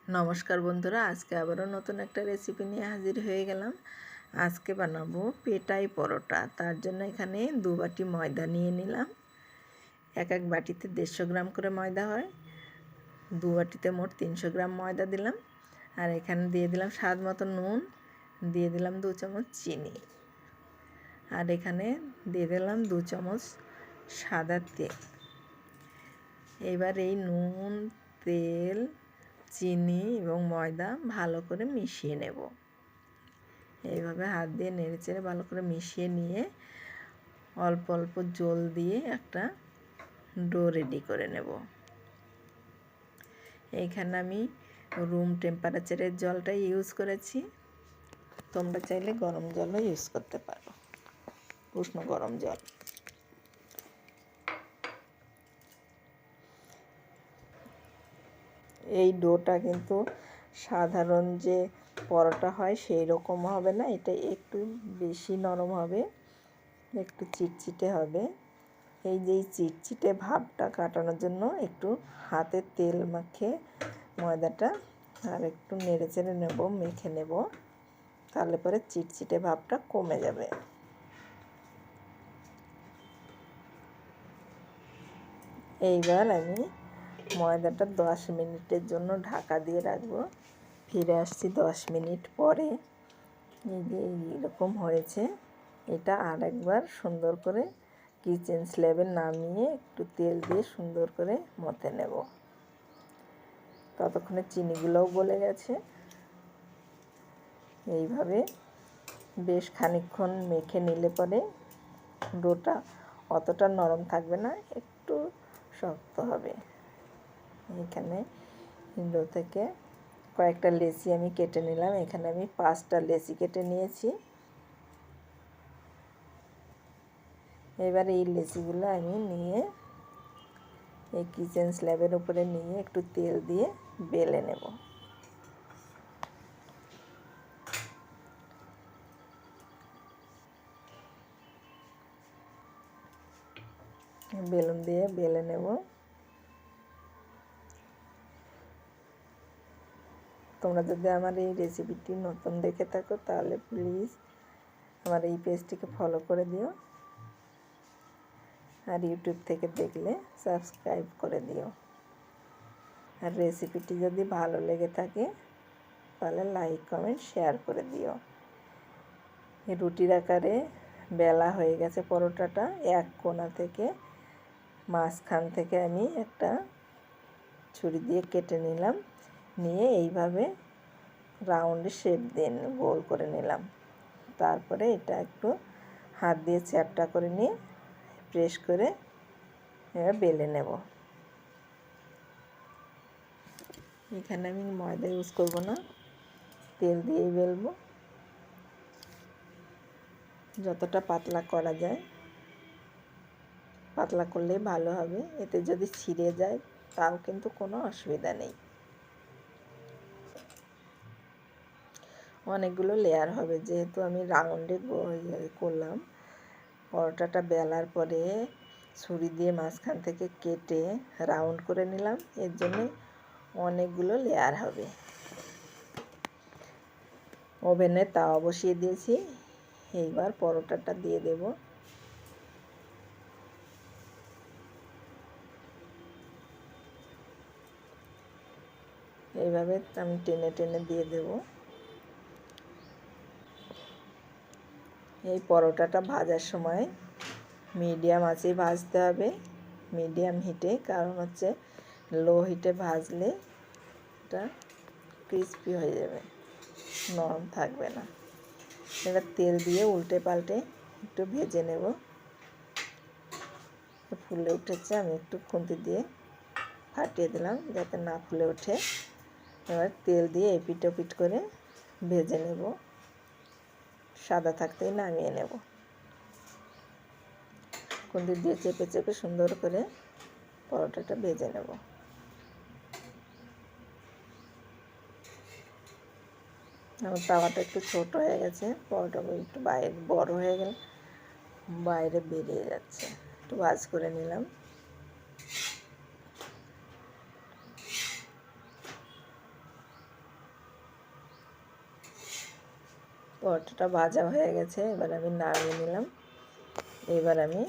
নমস্কার বন্ধুরা, আজকে আবারও নতুন একটা রেসিপি নিয়ে হাজির হয়ে গেলাম। আজকে বানাবো পেটাই পরোটা। তার জন্য এখানে 2 বাটি ময়দা নিয়ে নিলাম। এক এক বাটিতে 150 গ্রাম করে ময়দা হয়। 2 বাটিতে মোট 300 গ্রাম ময়দা দিলাম। আর এখানে দিয়ে দিলাম স্বাদ মতো নুন, দিয়ে দিলাম 2 চামচ চিনি, আর এখানে দিয়ে দিলাম 2 চামচ সাদা তেল। এবার এই নুন, তেল, চিনি এবং ময়দা ভালো করে মিশিয়ে নেব। এইভাবে হাত দিয়ে নেড়েচেড়ে ভালো করে মিশিয়ে নিয়ে অল্প অল্প জল দিয়ে একটা ডো রেডি করে নেব। এইখানে আমি রুম টেম্পারেচারের জলটা ইউজ করেছি। তোমরা চাইলে গরম জলও ইউজ করতে পারো, উষ্ণ গরম জল। এই ডোটা কিন্তু সাধারণ যে পরোটা হয় সেই রকম হবে না, এটা একটু বেশি নরম হবে, একটু চিটচিটে হবে। এই যে চিটচিটে ভাবটা কাটানোর জন্য একটু হাতে তেল মাখে ময়দাটা আর একটু নেড়েচেড়ে নেব, মেখে নেব, তাহলে পরে চিটচিটে ভাবটা কমে যাবে। এইবার আমি ময়দাটা 10 মিনিটের জন্য ঢাকা দিয়ে রাখবো। ফিরে আসছি 10 মিনিট পরে। এই যে এইরকম হয়েছে। এটা আর একবার সুন্দর করে কিচেন স্ল্যাবে নামিয়ে একটু তেল দিয়ে সুন্দর করে মথে নেব। ততক্ষণে চিনিগুলোও গলে গেছে। এইভাবে বেশ খানিকক্ষণ মেখে নিলে পরে ডোটা অতটা নরম থাকবে না, একটু শক্ত হবে। এখানে ডো থেকে কয়েকটা লেচি আমি কেটে নিলাম। এখানে আমি 5টা লেচি কেটে নিয়েছি। এবার এই লেচিগুলো আমি নিয়ে এই কিচেন স্ল্যাবের উপরে নিয়ে একটু তেল দিয়ে বেলে নেব। বেলুন দিয়ে বেলে নেব। তোমরা যদি আমার এই রেসিপিটি নতুন দেখে থাকো তাহলে প্লিজ আমার এই পেজটিকে ফলো করে দিও, আর ইউটিউব থেকে দেখলে সাবস্ক্রাইব করে দিও। আর রেসিপিটি যদি ভালো লেগে থাকে তাহলে লাইক, কমেন্ট, শেয়ার করে দিও। এই রুটির আকারে বেলা হয়ে গেছে পরোটাটা। এক কোণা থেকে মাঝখান থেকে আমি একটা ছুরি দিয়ে কেটে নিলাম, নিয়ে এইভাবে রাউন্ড শেপ দিয়ে গোল করে নিলাম। তারপরে এটা একটু হাত দিয়ে চ্যাপটা করে নিয়ে প্রেস করে এবার বেলে নেব। এখানে আমি ময়দা ইউজ করব না, তেল দিয়েই বেলবো। যতটা পাতলা করা যায় পাতলা করলেই ভালো হবে। এতে যদি ছিঁড়ে যায় তাও কিন্তু কোনো অসুবিধা নেই। অনেকগুলো লেয়ার হবে, যেহেতু আমি রাউন্ডে করলাম। পরোটাটা বেলার পরে ছুরি দিয়ে মাঝখান থেকে কেটে রাউন্ড করে নিলাম, এর জন্য অনেকগুলো লেয়ার হবে। ওভেনে তাওয়া বসিয়ে দিয়েছি। এইবার পরোটাটা দিয়ে দেব। এইভাবে আমি টেনে টেনে দিয়ে দেব। এই পরোটাটা ভাজার সময় মিডিয়াম আঁচেই ভাজতে হবে, মিডিয়াম হিটে। কারণ হচ্ছে লো হিটে ভাজলে এটা ক্রিস্পি হয়ে যাবে, নরম থাকবে না। এবার তেল দিয়ে উল্টে পাল্টে একটু ভেজে নেব। ফুলে উঠেছে, আমি একটু খুন্তি দিয়ে ফাটিয়ে দিলাম যাতে না ফুলে ওঠে। এবার তেল দিয়ে এপিট ওপিট করে ভেজে নেব, সাদা থাকতেই নামিয়ে নেব। খুন্তি দিয়ে চেপে চেপে সুন্দর করে পরোটাটা ভেজে নেব। আমার তাওয়াটা একটু ছোট হয়ে গেছে, পরোটাগুলো একটু বাইরে বড় হয়ে গেলে বাইরে বেরিয়ে যাচ্ছে। একটু ভাজ করে নিলাম। পরোটাটা ভাজা হয়ে গেছে, এবার আমি নামিয়ে নিলাম। এবার আমি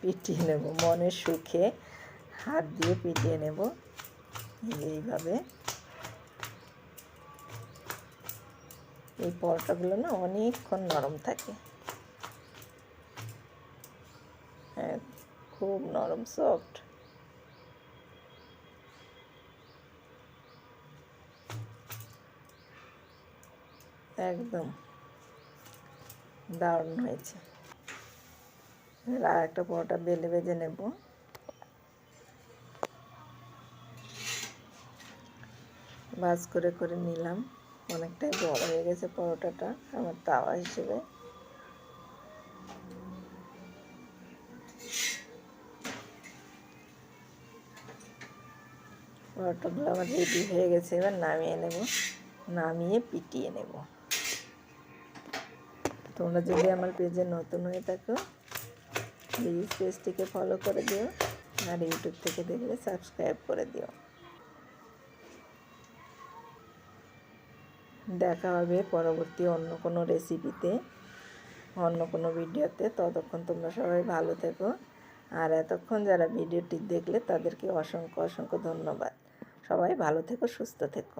পিটিয়ে নেব, মনের সুখে হাত দিয়ে পিটিয়ে নেব এইভাবে। এই পরোটাগুলো না অনেকক্ষণ নরম থাকে, হ্যাঁ খুব নরম সফট। একদম দারুণ হয়েছে। আর একটা পরোটা বেলে ভেজে নেব। ভাজ করে করে নিলাম, অনেকটাই বড় হয়ে গেছে পরোটাটা আমার তাওয়া হিসেবে। পরোটাগুলো আমার রেডি হয়ে গেছে, এবার নামিয়ে নেব, নামিয়ে পিটিয়ে নেব। তোমরা যদি আমার পেজে নতুন হয়ে থাকো প্লিজ পেজটিকে ফলো করে দিও, আর ইউটিউব থেকে দেখলে সাবস্ক্রাইব করে দিও। দেখা হবে পরবর্তী অন্য কোনো রেসিপিতে, অন্য কোনো ভিডিওতে। ততক্ষণ তোমরা সবাই ভালো থেকো, আর এতক্ষণ যারা ভিডিওটি দেখলে তাদেরকে অসংখ্য অসংখ্য ধন্যবাদ। সবাই ভালো থেকো, সুস্থ থেকো।